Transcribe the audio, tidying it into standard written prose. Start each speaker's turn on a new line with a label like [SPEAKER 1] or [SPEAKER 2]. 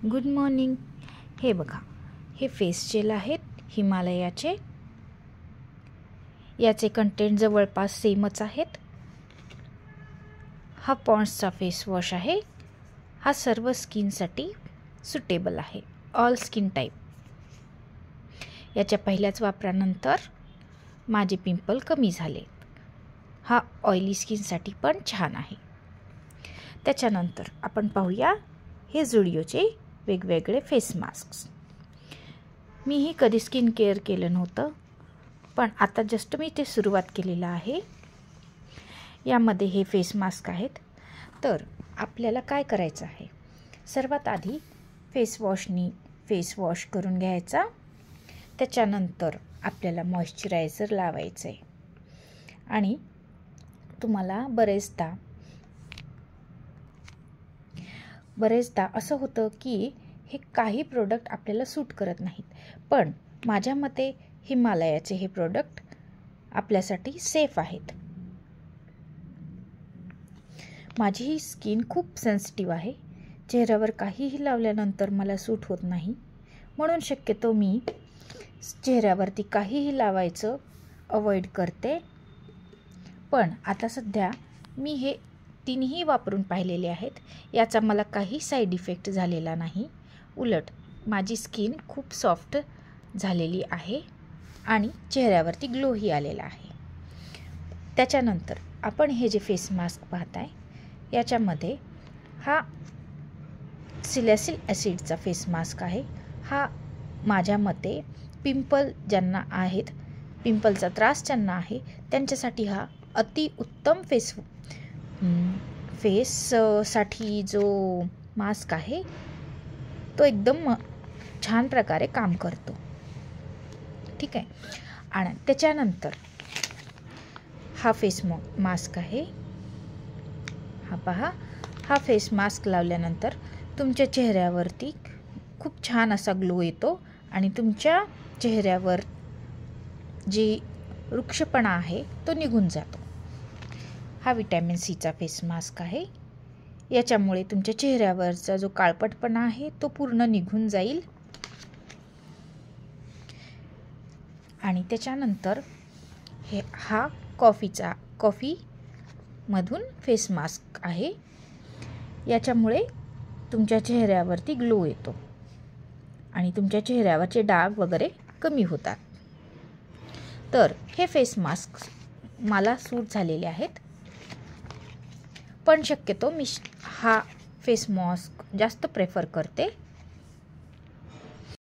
[SPEAKER 1] Good morning. हे बघा, हे फेस जेल आहेत हिमालयाचे. याचे कंटेंट जवळपास सेमच आहेत. हा पॉन्ड्सचा फेस वॉश आहे. हा सर्व स्किनसाठी सुटेबल आहे, ऑल स्किन टाईप. याच्या पहिल्याच वापरानंतर माझे पिंपल कमी झाले. हा ऑइली स्किनसाठी पण छान आहे. त्याच्यानंतर आपण पाहूया हे झुडिओचे वेगवेगळे फेस मास्क. मीही कधी स्किन केअर केलं नव्हतं, पण आता जस्ट मी ते सुरुवात केलेलं आहे. यामध्ये हे फेस मास्क आहेत. तर आपल्याला काय करायचं आहे, सर्वात आधी फेस वॉशनी फेस वॉश करून घ्यायचा. त्याच्यानंतर आपल्याला मॉइश्चरायझर लावायचं आहे. आणि तुम्हाला बरेचदा असं होतं की हे काही प्रोडक्ट आपल्याला सूट करत नाहीत, पण माझ्या मते हिमालयाचे हे प्रोडक्ट आपल्यासाठी सेफ आहेत. माझी ही स्किन खूप सेन्सिटिव्ह आहे. चेहऱ्यावर काहीही लावल्यानंतर मला सूट होत नाही, म्हणून शक्यतो मी चेहऱ्यावरती काहीही लावायचं अवॉइड करते. पण आता सध्या मी हे तिन्ही वापरून पाहिलेले आहेत. याचा मला काही साईड इफेक्ट झालेला नाही. उलट माझी स्किन खूप सॉफ्ट झालेली आहे आणि चेहऱ्यावरती ग्लोही आलेला आहे. त्याच्यानंतर आपण हे जे फेस मास्क पाहताय, याच्यामध्ये हा सिलिसिलिक ॲसिडचा फेस मास्क आहे. हा माझ्या मते पिंपल ज्यांना आहेत, पिंपलचा त्रास ज्यांना आहे, त्यांच्यासाठी हा अतिउत्तम फेससाठी जो मास्क आहे तो एकदम छान प्रकारे काम करतो. ठीक आहे. आणि त्याच्यानंतर हा फेस मास्क आहे. हा पहा, हा फेस मास्क लावल्यानंतर तुमच्या चेहऱ्यावरती खूप छान असा ग्लो येतो आणि तुमच्या चेहऱ्यावर जी रुक्षपणा आहे तो निघून जातो. हा विटॅमिन सीचा फेस मास्क आहे. याच्यामुळे तुमच्या चेहऱ्यावरचा जो काळपटपणा आहे तो पूर्ण निघून जाईल. आणि त्याच्यानंतर हा कॉफीमधून फेस मास्क आहे. याच्यामुळे तुमच्या चेहऱ्यावरती ग्लो येतो आणि तुमच्या चेहऱ्यावरचे डाग वगैरे कमी होतात. तर हे फेस मास्क मला सूट झालेले आहेत, पण शक्यतो मी हा फेस मास्क जास्त प्रेफर करते.